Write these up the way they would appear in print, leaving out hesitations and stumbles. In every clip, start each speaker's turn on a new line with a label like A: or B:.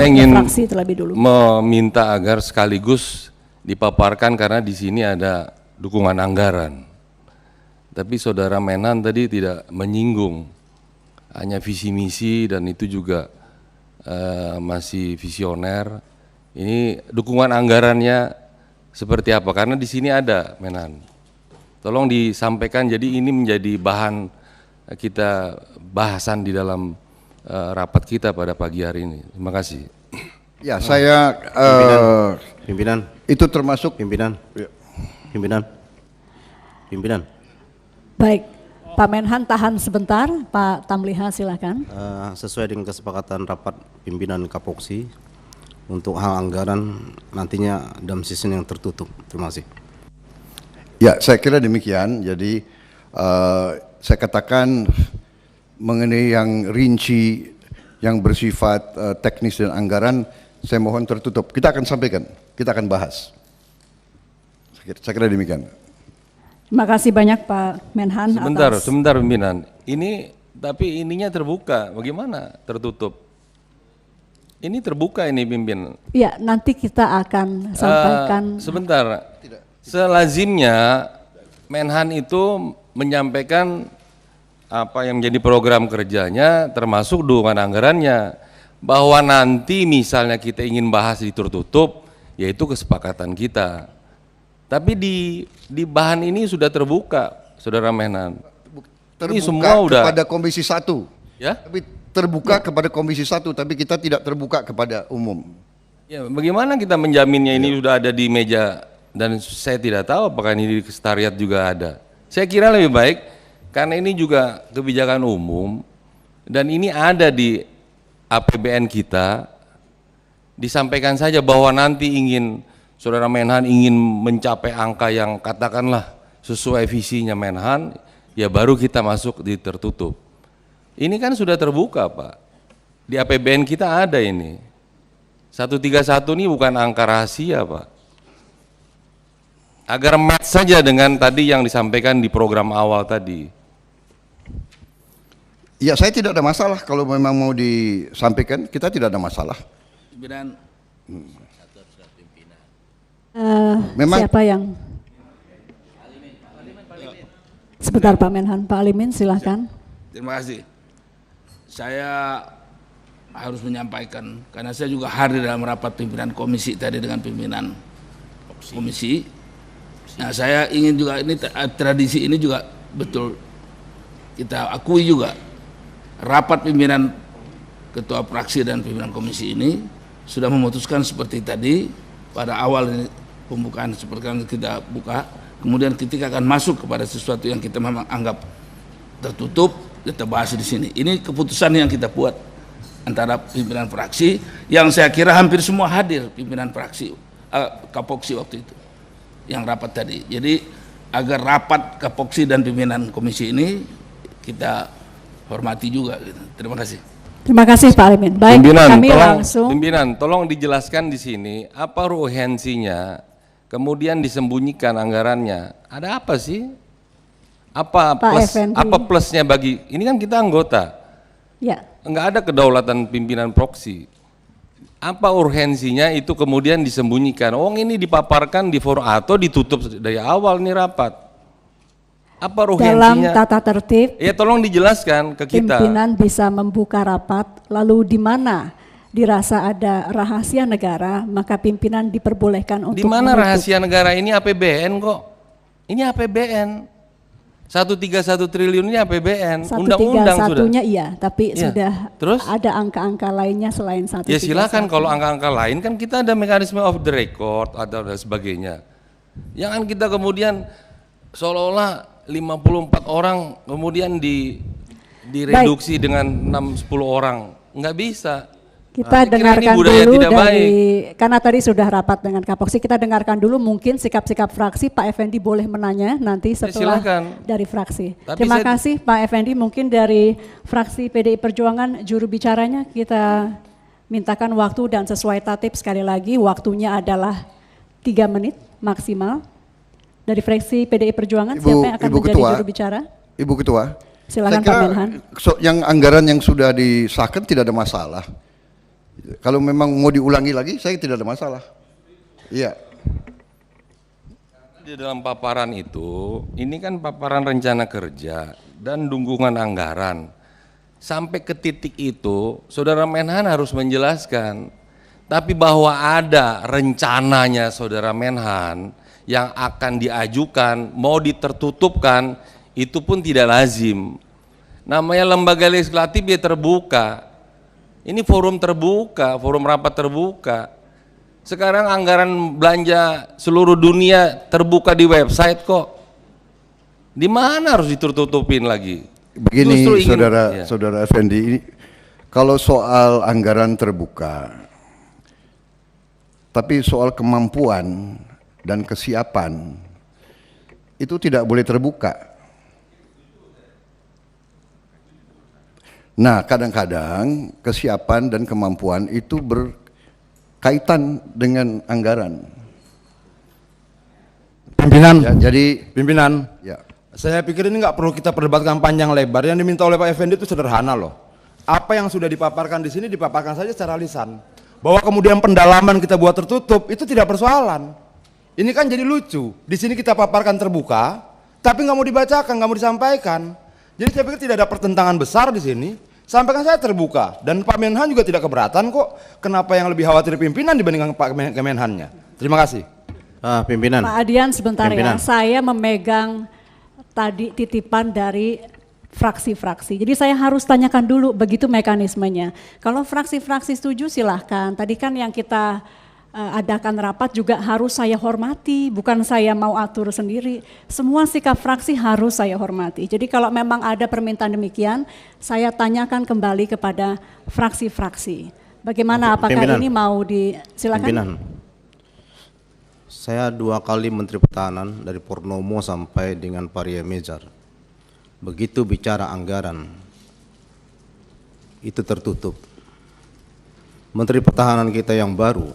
A: ingin
B: fraksi terlebih dulu.
A: meminta agar sekaligus dipaparkan karena di sini ada dukungan anggaran. Tapi saudara Menhan tadi tidak menyinggung, hanya visi misi dan itu juga masih visioner. Ini dukungan anggarannya seperti apa? Karena di sini ada Menhan. Tolong disampaikan. Jadi ini menjadi bahan kita bahasan di dalam rapat kita pada pagi hari ini. Terima kasih.
C: Ya, saya
D: Pimpinan.
C: itu termasuk
D: Pimpinan.
B: Baik, Pak Menhan tahan sebentar, Pak Tamliha silakan.
D: Sesuai dengan kesepakatan rapat pimpinan Kapoksi untuk hal anggaran nantinya dalam sistem yang tertutup. Terima kasih.
C: Ya, saya kira demikian. Jadi saya katakan mengenai yang rinci, yang bersifat teknis dan anggaran, saya mohon tertutup. Kita akan sampaikan, kita akan bahas. Saya kira demikian.
B: Terima kasih banyak Pak Menhan.
A: Sebentar pimpinan. Ini tapi ininya terbuka, bagaimana tertutup? Ini terbuka ini pimpin.
B: Iya, nanti kita akan sampaikan.
A: Sebentar. Selazimnya Menhan itu menyampaikan apa yang menjadi program kerjanya termasuk dukungan anggarannya, bahwa nanti misalnya kita ingin bahas di tertutup, yaitu kesepakatan kita. Tapi di bahan ini sudah terbuka, Saudara Menhan.
C: Terbuka
A: ini semua
C: kepada Komisi 1.
A: Ya?
C: Tapi terbuka kepada Komisi 1, tapi kita tidak terbuka kepada umum.
A: Ya, bagaimana kita menjaminnya ini sudah ada di meja dan saya tidak tahu apakah ini di sekretariat juga ada. Saya kira lebih baik karena ini juga kebijakan umum dan ini ada di APBN kita, disampaikan saja bahwa nanti Saudara Menhan ingin mencapai angka yang katakanlah sesuai visinya Menhan, ya baru kita masuk di tertutup. Ini kan sudah terbuka Pak, di APBN kita ada ini. 131 ini bukan angka rahasia Pak. Agar match saja dengan tadi yang disampaikan di program awal tadi.
C: Ya, saya tidak ada masalah kalau memang mau disampaikan, kita tidak ada masalah.
E: Pimpinan.
C: Memang
B: siapa yang? Sebentar Pak Menhan, Pak Alimin silahkan.
E: Terima kasih. Saya harus menyampaikan karena saya juga hadir dalam rapat pimpinan komisi tadi dengan pimpinan komisi. Nah, saya ingin juga ini tradisi ini juga betul kita akui juga. Rapat pimpinan ketua fraksi dan pimpinan komisi ini sudah memutuskan seperti tadi pada awal ini pembukaan seperti yang kita buka, kemudian ketika akan masuk kepada sesuatu yang kita memang anggap tertutup, kita bahas di sini. Ini keputusan yang kita buat antara pimpinan fraksi yang saya kira hampir semua hadir pimpinan fraksi Kapoksi waktu itu yang rapat tadi. Jadi agar rapat Kapoksi dan pimpinan komisi ini kita hormati juga gitu. Terima kasih.
B: Terima kasih Pak Alimin. Baik,
A: Pimpinan, tolong dijelaskan di sini apa urgensinya, kemudian disembunyikan anggarannya. Ada apa sih? Apa plusnya bagi ini kan kita anggota.
B: Ya.
A: Enggak ada kedaulatan pimpinan proksi. Apa urgensinya itu kemudian disembunyikan? Ini dipaparkan di forum atau ditutup dari awal nih rapat. Apa urgensinya?
B: Dalam tata tertib,
A: ya tolong dijelaskan ke kita.
B: Pimpinan bisa membuka rapat, lalu di mana dirasa ada rahasia negara, maka pimpinan diperbolehkan untuk
A: di mana rahasia negara ini APBN kok? Ini APBN. 131 triliun ini APBN. Undang-undang sudah.
B: Iya, tapi
A: ya.
B: Sudah
A: terus?
B: Ada angka-angka lainnya selain 131.
A: Ya silakan kalau angka-angka lain kan kita ada mekanisme off the record atau dan sebagainya. Jangan kita kemudian seolah-olah 54 orang kemudian direduksi dengan 6-10 orang, nggak bisa.
B: Kita dengarkan dulu karena tadi sudah rapat dengan Kapoksi, kita dengarkan dulu mungkin sikap-sikap fraksi. Pak Effendi boleh menanya nanti setelah dari fraksi. Terima kasih Pak Effendi, mungkin dari fraksi PDI Perjuangan juru bicaranya kita mintakan waktu dan sesuai tatip sekali lagi waktunya adalah 3 menit maksimal. Dari fraksi PDI Perjuangan siapa yang akan menjadi juru bicara?
C: Ibu Ketua.
B: Silakan Pak Menhan.
C: Yang anggaran yang sudah disahkan tidak ada masalah. kalau memang mau diulangi lagi, saya tidak ada masalah. Iya.
A: Di dalam paparan itu, ini kan paparan rencana kerja dan dukungan anggaran. Sampai ke titik itu, Saudara Menhan harus menjelaskan. Tapi bahwa ada rencananya Saudara Menhan yang akan diajukan, mau ditertutupkan, itu pun tidak lazim. Namanya lembaga legislatif ya terbuka. Ini forum terbuka, forum rapat terbuka. Sekarang anggaran belanja seluruh dunia terbuka di website kok. Di mana harus ditutup-tutupin lagi?
C: Begini saudara,
A: ya.
C: Saudara Effendi, ini, kalau soal anggaran terbuka, tapi soal kemampuan dan kesiapan itu tidak boleh terbuka. Nah, kadang-kadang kesiapan dan kemampuan itu berkaitan dengan anggaran.
F: Pimpinan,
C: Ya, jadi
F: pimpinan,
C: ya,
F: saya pikir ini nggak perlu kita perdebatkan panjang lebar. Yang diminta oleh Pak Effendi itu sederhana loh. Apa yang sudah dipaparkan di sini dipaparkan saja secara lisan. Bahwa kemudian pendalaman kita buat tertutup itu tidak persoalan. Ini kan jadi lucu. Di sini kita paparkan terbuka, tapi nggak mau dibacakan, nggak mau disampaikan. Jadi saya pikir tidak ada pertentangan besar di sini. Sampaikan saya terbuka, dan Pak Menhan juga tidak keberatan kok. Kenapa yang lebih khawatir pimpinan dibandingkan Pak Kemenhannya? Terima kasih.
D: Pimpinan.
B: Pak Adian sebentar
D: Pimpinan.
B: ya, saya memegang tadi titipan dari fraksi-fraksi. Jadi saya harus tanyakan dulu begitu mekanismenya. Kalau fraksi-fraksi setuju silahkan. Tadi kan yang kita adakan rapat juga harus saya hormati, bukan saya mau atur sendiri. Semua sikap fraksi harus saya hormati. Jadi kalau memang ada permintaan demikian, saya tanyakan kembali kepada fraksi-fraksi. Bagaimana, apakah
D: Pimpinan.
B: ini mau disilakan?
D: Pimpinan. Saya 2 kali Menteri Pertahanan dari Purnomo sampai dengan Paria Mejar. Begitu bicara anggaran, itu tertutup. Menteri Pertahanan kita yang baru,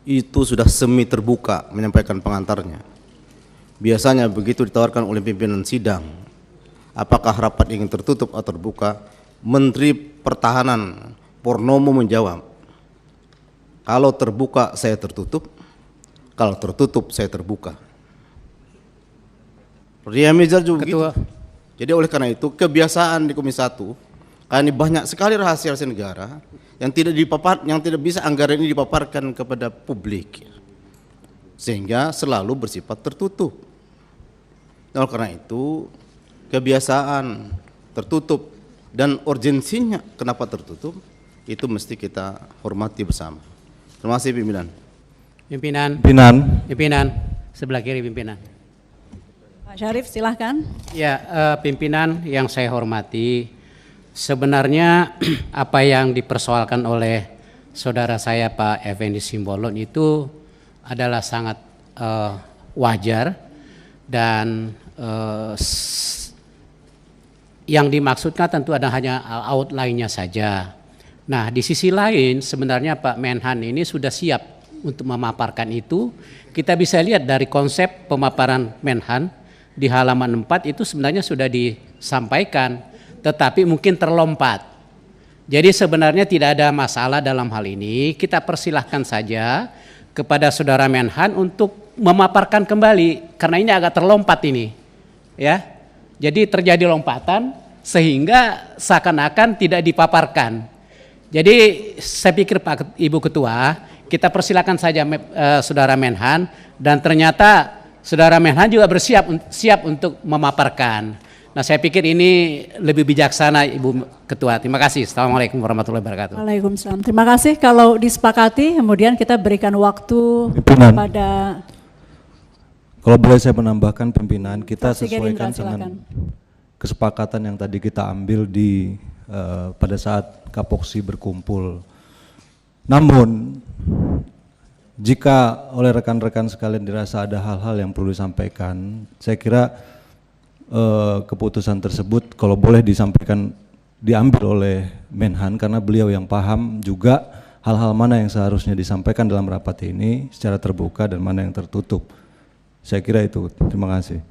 D: itu sudah semi terbuka menyampaikan pengantarnya. Biasanya begitu ditawarkan oleh pimpinan sidang, apakah rapat ingin tertutup atau terbuka, Menteri Pertahanan Purnomo menjawab, kalau terbuka saya tertutup, kalau tertutup saya terbuka. Ria Mijar juga Ketua. Gitu. Jadi oleh karena itu kebiasaan di Komisi 1, karena ini banyak sekali rahasia-rahasia negara yang tidak bisa anggaran ini dipaparkan kepada publik, sehingga selalu bersifat tertutup. Oleh karena itu kebiasaan tertutup dan urgensinya kenapa tertutup itu mesti kita hormati bersama. Terima kasih pimpinan.
G: Pimpinan, sebelah kiri pimpinan.
B: Pak Syarif silahkan.
G: Ya, pimpinan yang saya hormati, sebenarnya apa yang dipersoalkan oleh saudara saya Pak Effendi Simbolon itu adalah sangat wajar dan yang dimaksudkan tentu ada hanya outline-nya saja. Nah, di sisi lain sebenarnya Pak Menhan ini sudah siap untuk memaparkan itu. Kita bisa lihat dari konsep pemaparan Menhan di halaman 4 itu sebenarnya sudah disampaikan, tetapi mungkin terlompat. Jadi sebenarnya tidak ada masalah dalam hal ini. Kita persilahkan saja kepada saudara Menhan untuk memaparkan kembali, karena ini agak terlompat ini, ya. Jadi terjadi lompatan sehingga seakan-akan tidak dipaparkan. Jadi saya pikir Pak Ibu Ketua, kita persilakan saja saudara Menhan, dan ternyata saudara Menhan juga siap untuk memaparkan. Nah, saya pikir ini lebih bijaksana Ibu Ketua. Terima kasih. Assalamualaikum warahmatullahi wabarakatuh.
B: Waalaikumsalam. Terima kasih. Kalau disepakati, kemudian kita berikan waktu
H: pimpinan.
B: kepada.
H: Kalau boleh saya menambahkan pimpinan, kita
B: Fraksi
H: sesuaikan
B: Gerindra,
H: dengan kesepakatan yang tadi kita ambil di pada saat Kapoksi berkumpul. Namun jika oleh rekan-rekan sekalian dirasa ada hal-hal yang perlu disampaikan, saya kira keputusan tersebut kalau boleh disampaikan diambil oleh Menhan, karena beliau yang paham juga hal-hal mana yang seharusnya disampaikan dalam rapat ini secara terbuka dan mana yang tertutup. Saya kira itu. Terima kasih.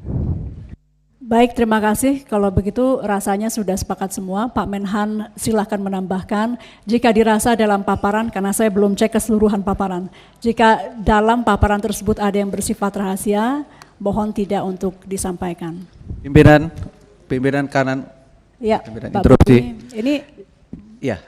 B: Baik, terima kasih. Kalau begitu rasanya sudah sepakat semua. Pak Menhan silahkan menambahkan. Jika dirasa dalam paparan, karena saya belum cek keseluruhan paparan. Jika dalam paparan tersebut ada yang bersifat rahasia, mohon tidak untuk disampaikan.
I: Pimpinan kanan.
B: Ya,
I: Pimpinan
B: Pak
I: interupsi.
B: Budi, ini
I: Ya.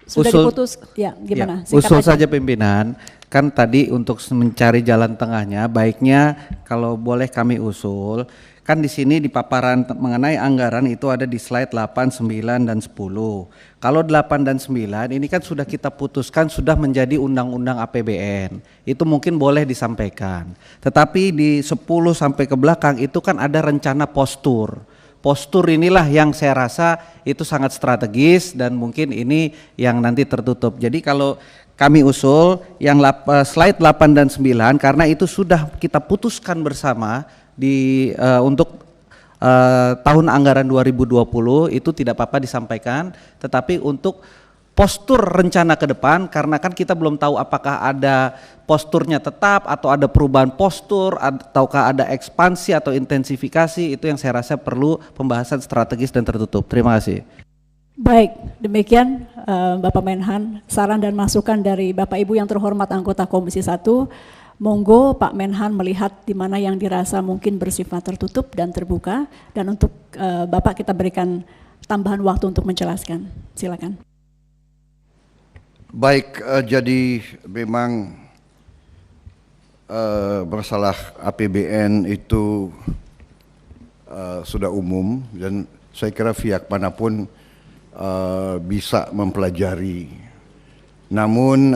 B: sudah diputus. Ya, gimana?
I: Ya, usul saja pimpinan. Kan tadi untuk mencari jalan tengahnya, baiknya kalau boleh kami usul, kan di sini di paparan mengenai anggaran itu ada di slide 8, 9, dan 10. Kalau 8 dan 9 ini kan sudah kita putuskan sudah menjadi undang-undang APBN. Itu mungkin boleh disampaikan. Tetapi di 10 sampai ke belakang itu kan ada rencana postur. Postur inilah yang saya rasa itu sangat strategis dan mungkin ini yang nanti tertutup. Jadi kalau kami usul yang slide 8 dan 9 karena itu sudah kita putuskan bersama untuk tahun anggaran 2020 itu tidak apa-apa disampaikan, tetapi untuk postur rencana ke depan karena kan kita belum tahu apakah ada posturnya tetap atau ada perubahan postur ataukah ada ekspansi atau intensifikasi, itu yang saya rasa perlu pembahasan strategis dan tertutup. Terima kasih.
B: Baik, demikian Bapak Menhan, saran dan masukan dari Bapak Ibu yang terhormat anggota Komisi 1. Monggo Pak Menhan melihat di mana yang dirasa mungkin bersifat tertutup dan terbuka, dan untuk Bapak kita berikan tambahan waktu untuk menjelaskan. Silakan.
C: Baik, jadi memang masalah APBN itu sudah umum dan saya kira pihak manapun bisa mempelajari. Namun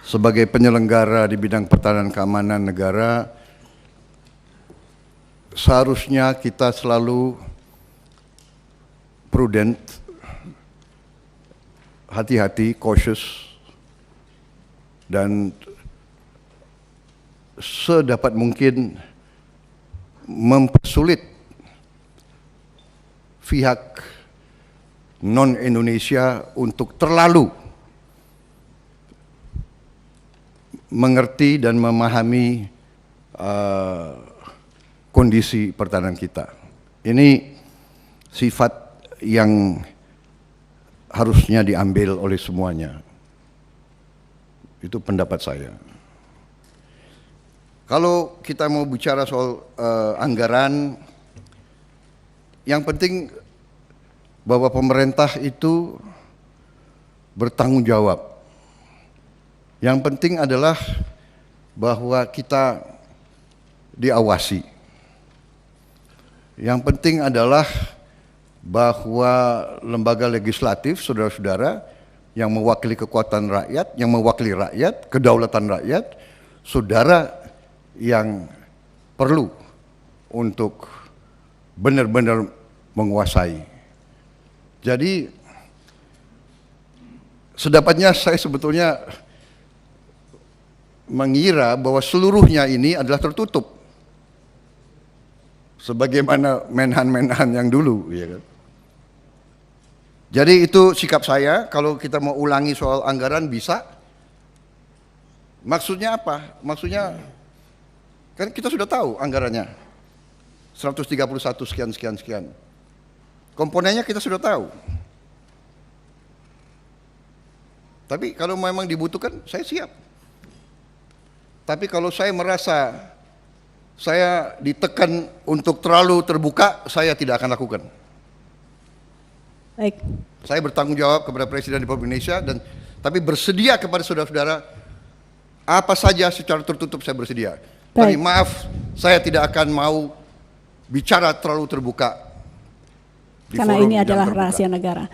C: sebagai penyelenggara di bidang pertahanan keamanan negara, seharusnya kita selalu prudent, hati-hati, cautious, dan sedapat mungkin mempersulit pihak non-Indonesia untuk terlalu mengerti dan memahami kondisi pertahanan kita. Ini sifat yang harusnya diambil oleh semuanya. Itu pendapat saya. Kalau kita mau bicara soal anggaran, yang penting bahwa pemerintah itu bertanggung jawab. Yang penting adalah bahwa kita diawasi. Yang penting adalah bahwa lembaga legislatif, saudara-saudara, yang mewakili kekuatan rakyat, yang mewakili rakyat, kedaulatan rakyat, saudara yang perlu untuk benar-benar menguasai. Jadi sedapatnya saya sebetulnya mengira bahwa seluruhnya ini adalah tertutup, sebagaimana Menhan-Menhan yang dulu, ya kan? Jadi itu sikap saya. Kalau kita mau ulangi soal anggaran bisa. Maksudnya apa? Maksudnya kan kita sudah tahu anggarannya 131 sekian. Komponennya kita sudah tahu. Tapi kalau memang dibutuhkan, saya siap. Tapi kalau saya merasa saya ditekan untuk terlalu terbuka, saya tidak akan lakukan.
B: Baik.
C: Saya bertanggung jawab kepada Presiden Republik Indonesia, tapi bersedia kepada saudara-saudara apa saja secara tertutup saya bersedia. Tapi maaf, saya tidak akan mau bicara terlalu terbuka.
B: Karena ini adalah rahasia negara.